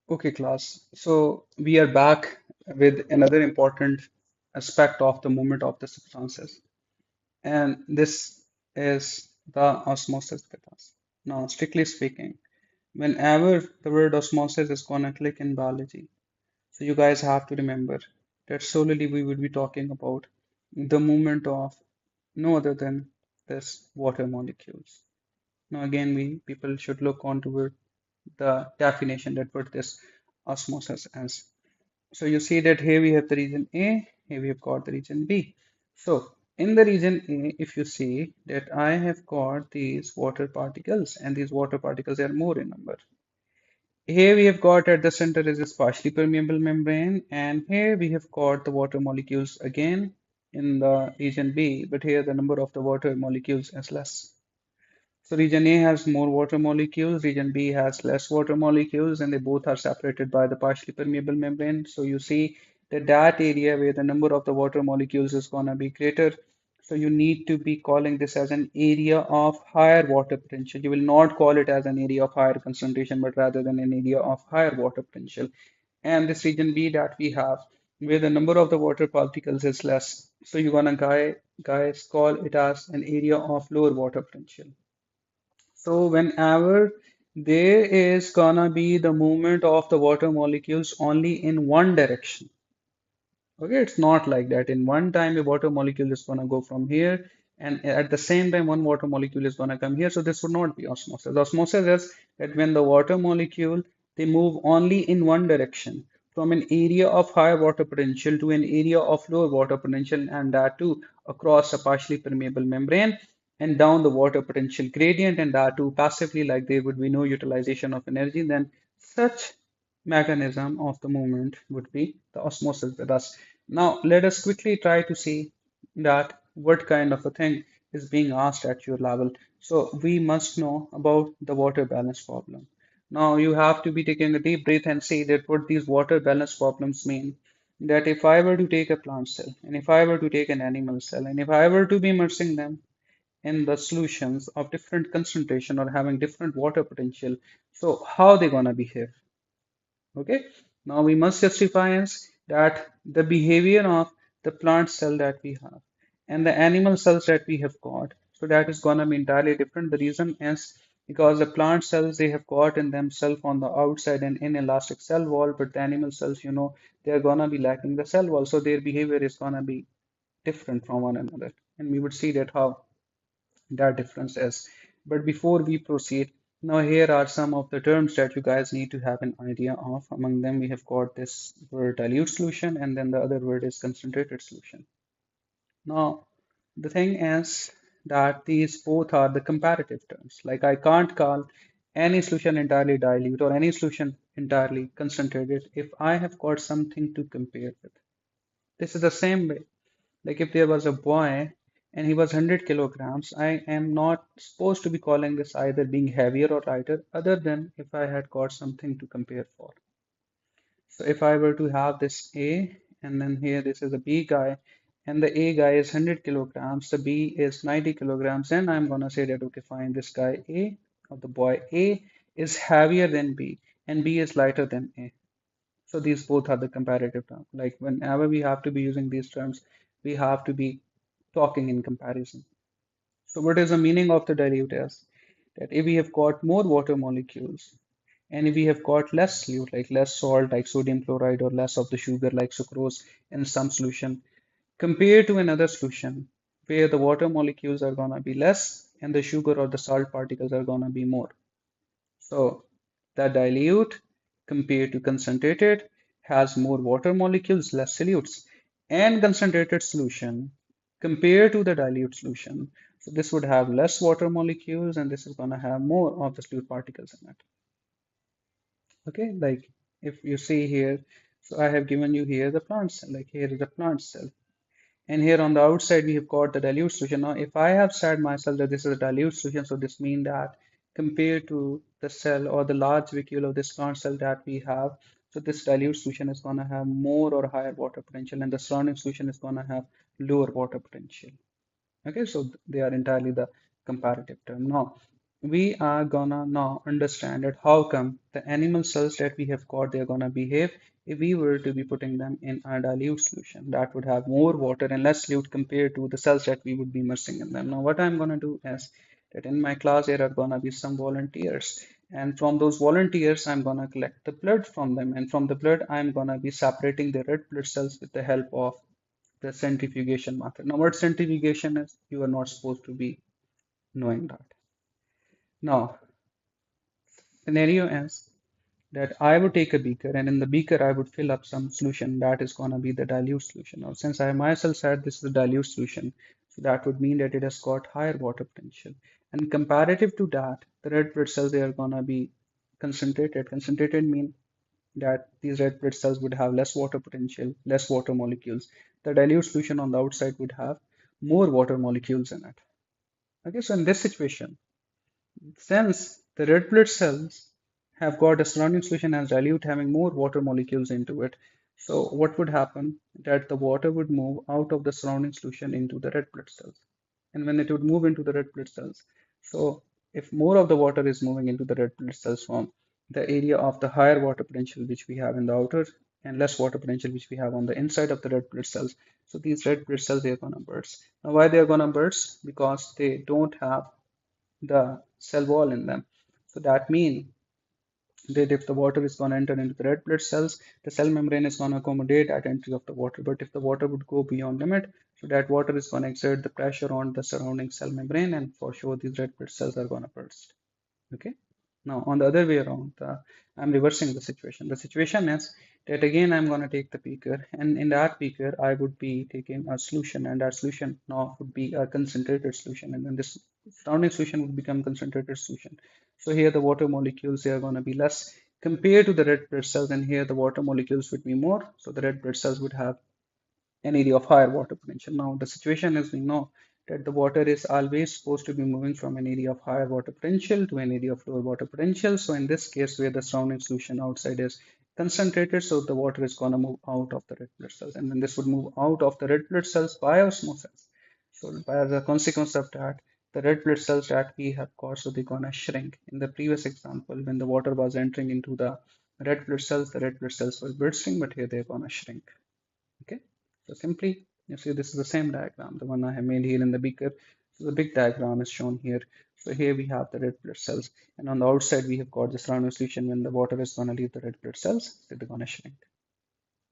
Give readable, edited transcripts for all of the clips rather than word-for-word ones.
Okay, class. So we are back with another important aspect of the movement of the substances, and this is the osmosis us. Now, strictly speaking, whenever the word osmosis is gonna click in biology, so you guys have to remember that solely we would be talking about the movement of no other than this water molecules. Now, again, we people should look onto the definition that what this osmosis is. So you see that here we have the region A, here we have got the region B. So in the region A, if you see that I have got these water particles and these water particles are more in number. Here we have got at the center is this partially permeable membrane, and here we have got the water molecules again in the region B, but here the number of the water molecules is less. So region A has more water molecules, region B has less water molecules, and they both are separated by the partially permeable membrane. So you see that that area where the number of the water molecules is going to be greater. So you need to be calling this as an area of higher water potential. You will not call it as an area of higher concentration, but rather than an area of higher water potential. And this region B that we have, where the number of the water particles is less. So you're gonna guys call it as an area of lower water potential. So whenever there is gonna be the movement of the water molecules only in one direction. Okay, it's not like that. In one time, a water molecule is gonna go from here, and at the same time, one water molecule is gonna come here. So this would not be osmosis. Osmosis is that when the water molecule they move only in one direction from an area of higher water potential to an area of lower water potential, and that too across a partially permeable membrane and down the water potential gradient, and that too passively, like there would be no utilization of energy, then such mechanism of the movement would be the osmosis with us. Now, let us quickly try to see that what kind of a thing is being asked at your level. So we must know about the water balance problem. Now you have to be taking a deep breath and see that what these water balance problems mean. That if I were to take a plant cell and if I were to take an animal cell and if I were to be immersing them in the solutions of different concentration or having different water potential, so how they gonna behave? Okay, now we must justify as that the behavior of the plant cell that we have and the animal cells that we have got, so that is gonna be entirely different. The reason is because the plant cells they have got in themselves on the outside an inelastic cell wall, but the animal cells, they are gonna be lacking the cell wall, so their behavior is gonna be different from one another. And we would see that how that difference is. But before we proceed, now here are some of the terms that you guys need to have an idea of. Among them, we have got this word dilute solution, and then the other word is concentrated solution. Now, the thing is that these both are the comparative terms. Like I can't call any solution entirely dilute or any solution entirely concentrated if I have got something to compare with. This is the same way. Like if there was a boy and he was 100 kilograms, I am not supposed to be calling this either being heavier or lighter, other than if I had got something to compare for. So if I were to have this A, and then here this is a B guy, and the A guy is 100 kilograms, the B is 90 kilograms, then I'm gonna say that, okay, fine, this guy A, or the boy A, is heavier than B, and B is lighter than A. So these both are the comparative terms. Like whenever we have to be using these terms, we have to be talking in comparison. So what is the meaning of the dilute is that if we have got more water molecules and if we have got less solute, like less salt like sodium chloride or less of the sugar like sucrose in some solution, compared to another solution where the water molecules are gonna be less and the sugar or the salt particles are gonna be more. So the dilute compared to concentrated has more water molecules, less solutes, and concentrated solution compared to the dilute solution. So this would have less water molecules and this is going to have more of the solute particles in it. Okay, like if you see here, so I have given you here the plant cell, like here is the plant cell. And here on the outside, we have got the dilute solution. Now, if I have said myself that this is a dilute solution, so this means that compared to the cell or the large vacuole of this plant cell that we have, so this dilute solution is going to have more or higher water potential, and the surrounding solution is going to have lower water potential. Okay, so they are entirely the comparative term. Now, we are gonna now understand that how come the animal cells that we have got they're gonna behave if we were to be putting them in a dilute solution that would have more water and less solute compared to the cells that we would be immersing in them. Now what I'm gonna do is that in my class there are gonna be some volunteers, and from those volunteers I'm gonna collect the blood from them, and from the blood I'm gonna be separating the red blood cells with the help of the centrifugation method. Now what centrifugation is, you are not supposed to be knowing that. Now scenario is that I would take a beaker, and in the beaker I would fill up some solution that is going to be the dilute solution. Now, since I myself said this is a dilute solution, so that would mean that it has got higher water potential. And comparative to that, the red blood cells they are going to be concentrated. Concentrated mean that these red blood cells would have less water potential, less water molecules. The dilute solution on the outside would have more water molecules in it. Okay, so in this situation, since the red blood cells have got a surrounding solution as dilute having more water molecules into it, so what would happen that the water would move out of the surrounding solution into the red blood cells. And when it would move into the red blood cells, so if more of the water is moving into the red blood cells from the area of the higher water potential which we have in the outer and less water potential which we have on the inside of the red blood cells, so these red blood cells they are gonna burst. Now why they are gonna burst? Because they don't have the cell wall in them. So that means that if the water is going to enter into the red blood cells, the cell membrane is going to accommodate that entry of the water. But if the water would go beyond limit, so that water is going to exert the pressure on the surrounding cell membrane, and for sure these red blood cells are going to burst. Okay. Now on the other way around, I'm reversing the situation. The situation is that again I'm going to take the beaker, and in that beaker I would be taking a solution, and that solution now would be a concentrated solution, and then this surrounding solution would become concentrated solution. So here the water molecules they are going to be less compared to the red blood cells, and here the water molecules would be more. So the red blood cells would have an area of higher water potential. Now, the situation is we know that the water is always supposed to be moving from an area of higher water potential to an area of lower water potential. So, in this case, where the surrounding solution outside is concentrated, so the water is going to move out of the red blood cells, and then this would move out of the red blood cells by osmosis. So, as a consequence of that, the red blood cells that we have got, so they're going to shrink. In the previous example, when the water was entering into the red blood cells, the red blood cells were bursting, but here they're going to shrink. Okay, so simply you see this is the same diagram, the one I have made here in the beaker. So the big diagram is shown here. So here we have the red blood cells, and on the outside we have got the surrounding solution. When the water is going to leave the red blood cells, so they're going to shrink.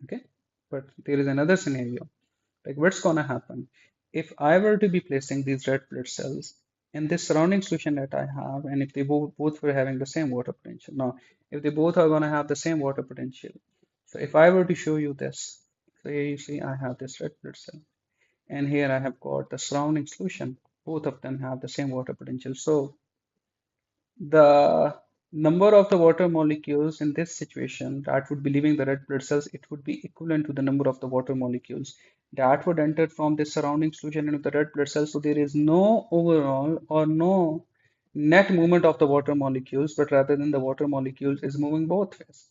Okay, but there is another scenario. Like what's going to happen if I were to be placing these red blood cells in this surrounding solution that I have, and if they both were having the same water potential. Now, if they both are going to have the same water potential, so if I were to show you this, so here you see I have this red blood cell, and here I have got the surrounding solution. Both of them have the same water potential. So the number of the water molecules in this situation that would be leaving the red blood cells, it would be equivalent to the number of the water molecules that would enter from the surrounding solution into the red blood cells. So there is no overall or no net movement of the water molecules, but rather than the water molecules is moving both ways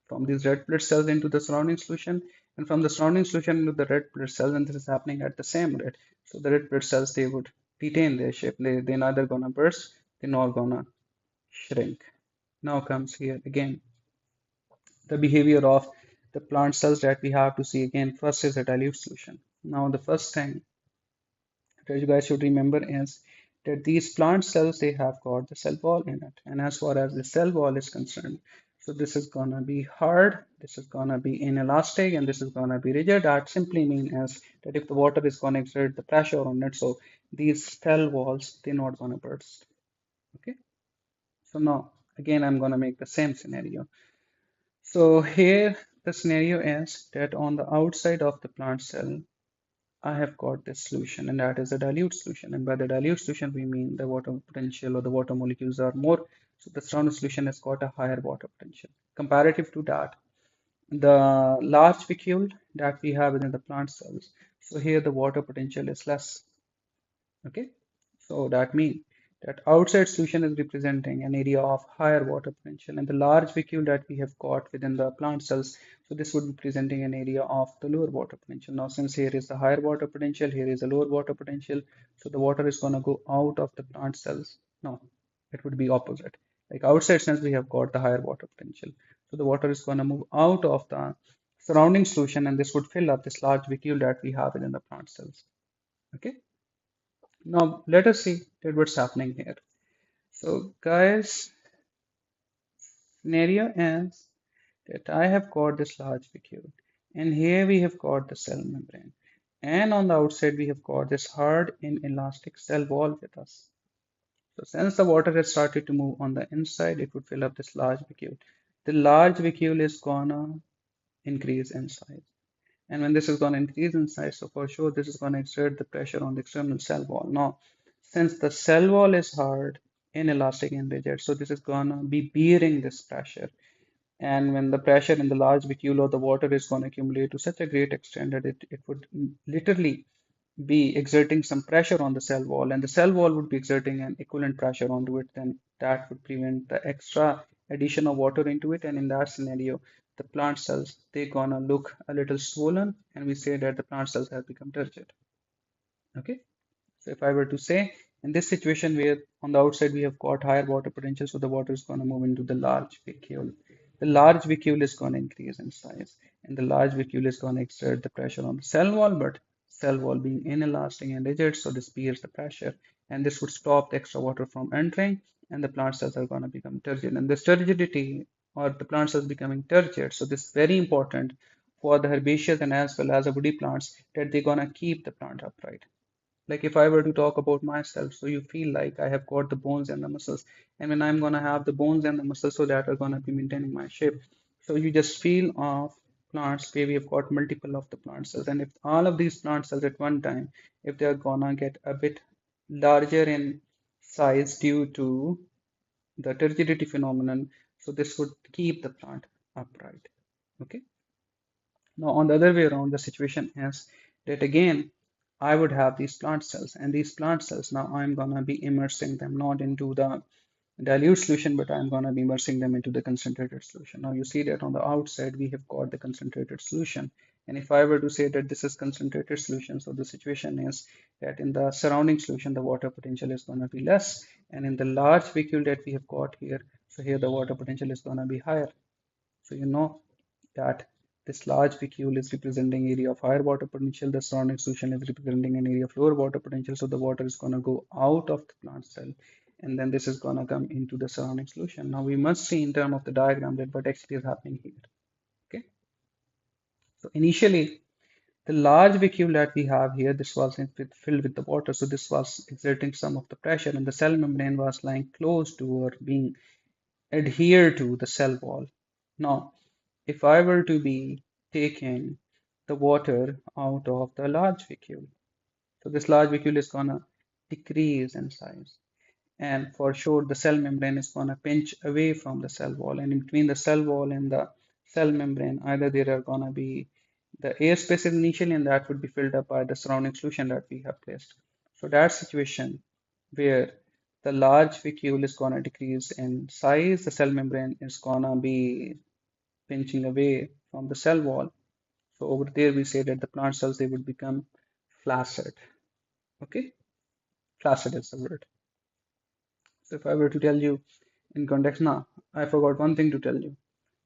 from these red blood cells into the surrounding solution, and from the surrounding solution into the red blood cells, and this is happening at the same rate. So the red blood cells they would retain their shape. They're neither gonna burst, they're not gonna shrink. Now comes here again the behavior of the plant cells that we have to see again. First is a dilute solution. Now the first thing that you guys should remember is that these plant cells they have got the cell wall in it, and as far as the cell wall is concerned, so this is gonna be hard, this is gonna be inelastic, and this is gonna be rigid. That simply means that if the water is gonna exert the pressure on it, so these cell walls they're not gonna burst. Okay, so now again I'm gonna make the same scenario. So here the scenario is that on the outside of the plant cell, I have got this solution, and that is a dilute solution. And by the dilute solution, we mean the water potential or the water molecules are more. So the surrounding solution has got a higher water potential. Comparative to that, the large vacuole that we have within the plant cells. So here the water potential is less. Okay, so that means that outside solution is representing an area of higher water potential, and the large vacuole that we have got within the plant cells, so this would be presenting an area of the lower water potential. Now, since here is the higher water potential, here is a lower water potential, so the water is going to go out of the plant cells. Now, it would be opposite. Like outside, since we have got the higher water potential, so the water is going to move out of the surrounding solution, and this would fill up this large vacuole that we have within the plant cells. Okay. Now let us see that what's happening here. So guys, scenario is that I have got this large vacuole, and here we have got the cell membrane, and on the outside we have got this hard inelastic cell wall with us. So since the water has started to move on the inside, it would fill up this large vacuole. The large vacuole is gonna increase in size. And when this is gonna increase in size, so for sure this is gonna exert the pressure on the external cell wall. Now, since the cell wall is hard, inelastic and rigid, so this is gonna be bearing this pressure. And when the pressure in the large vacuole of the water is going to accumulate to such a great extent that it would literally be exerting some pressure on the cell wall, and the cell wall would be exerting an equivalent pressure onto it, then that would prevent the extra addition of water into it. And in that scenario, the plant cells, they're gonna look a little swollen, and we say that the plant cells have become turgid. Okay. So if I were to say in this situation where on the outside we have got higher water potential, so the water is going to move into the large vacuole. The large vacuole is going to increase in size, and the large vacuole is going to exert the pressure on the cell wall, but cell wall being inelastic and rigid, so this bears the pressure, and this would stop the extra water from entering, and the plant cells are going to become turgid. And this turgidity, or the plant cells becoming turgid, so this is very important for the herbaceous and as well as the woody plants, that they're going to keep the plant upright. Like if I were to talk about myself, so you feel like I have got the bones and the muscles, and when I'm gonna have the bones and the muscles, so that are gonna be maintaining my shape. So you just feel of plants where we have got multiple of the plant cells, and if all of these plant cells at one time, if they're gonna get a bit larger in size due to the turgidity phenomenon, so this would keep the plant upright. Okay. Now, on the other way around, the situation is that again, I would have these plant cells, and these plant cells, now I'm going to be immersing them not into the dilute solution, but I'm going to be immersing them into the concentrated solution. Now, you see that on the outside, we have got the concentrated solution. And if I were to say that this is concentrated solution, so the situation is that in the surrounding solution, the water potential is going to be less. And in the large vacuole that we have got here, so here the water potential is going to be higher. So you know that this large vacuole is representing area of higher water potential, the surrounding solution is representing an area of lower water potential, so the water is going to go out of the plant cell, and then this is going to come into the surrounding solution. Now we must see in terms of the diagram that what actually is happening here. Okay, so initially the large vacuole that we have here, this was filled with the water, so this was exerting some of the pressure, and the cell membrane was lying close to or being adhered to the cell wall. Now if I were to be taking the water out of the large vacuole, so this large vacuole is gonna decrease in size. And for sure, the cell membrane is gonna pinch away from the cell wall. And in between the cell wall and the cell membrane, either there are gonna be the air spaces initially, and that would be filled up by the surrounding solution that we have placed. So that situation where the large vacuole is gonna decrease in size, the cell membrane is gonna be pinching away from the cell wall. So over there we say that the plant cells, they would become flaccid. Okay, flaccid is the word. So if I were to tell you in context, now I forgot one thing to tell you,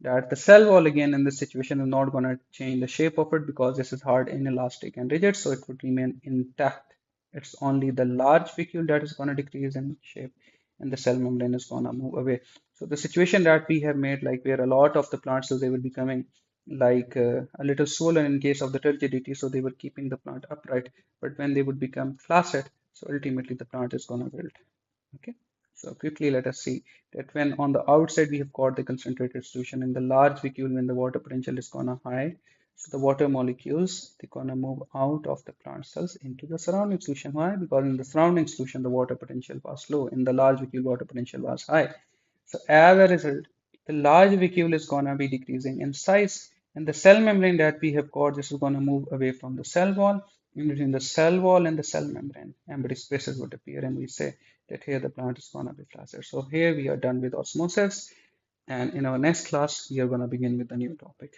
that the cell wall again in this situation is not going to change the shape of it because this is hard, inelastic and rigid, so it would remain intact. It's only the large vacuole that is going to decrease in shape, and the cell membrane is going to move away. So the situation that we have made, like where a lot of the plant cells, they will be coming like a little swollen in case of the turgidity, so they were keeping the plant upright, but when they would become flaccid, so ultimately the plant is going to wilt. Okay, so quickly let us see that when on the outside we have got the concentrated solution in the large vacuole, when the water potential is gonna high, so the water molecules, they're gonna move out of the plant cells into the surrounding solution. Why? Because in the surrounding solution the water potential was low, in the large vacuole water potential was high. So as a result, the large vacuole is gonna be decreasing in size, and the cell membrane that we have got, this is gonna move away from the cell wall. In between the cell wall and the cell membrane, empty spaces would appear, and we say that here the plant is going to be flaccid. So here we are done with osmosis, and in our next class we are going to begin with a new topic.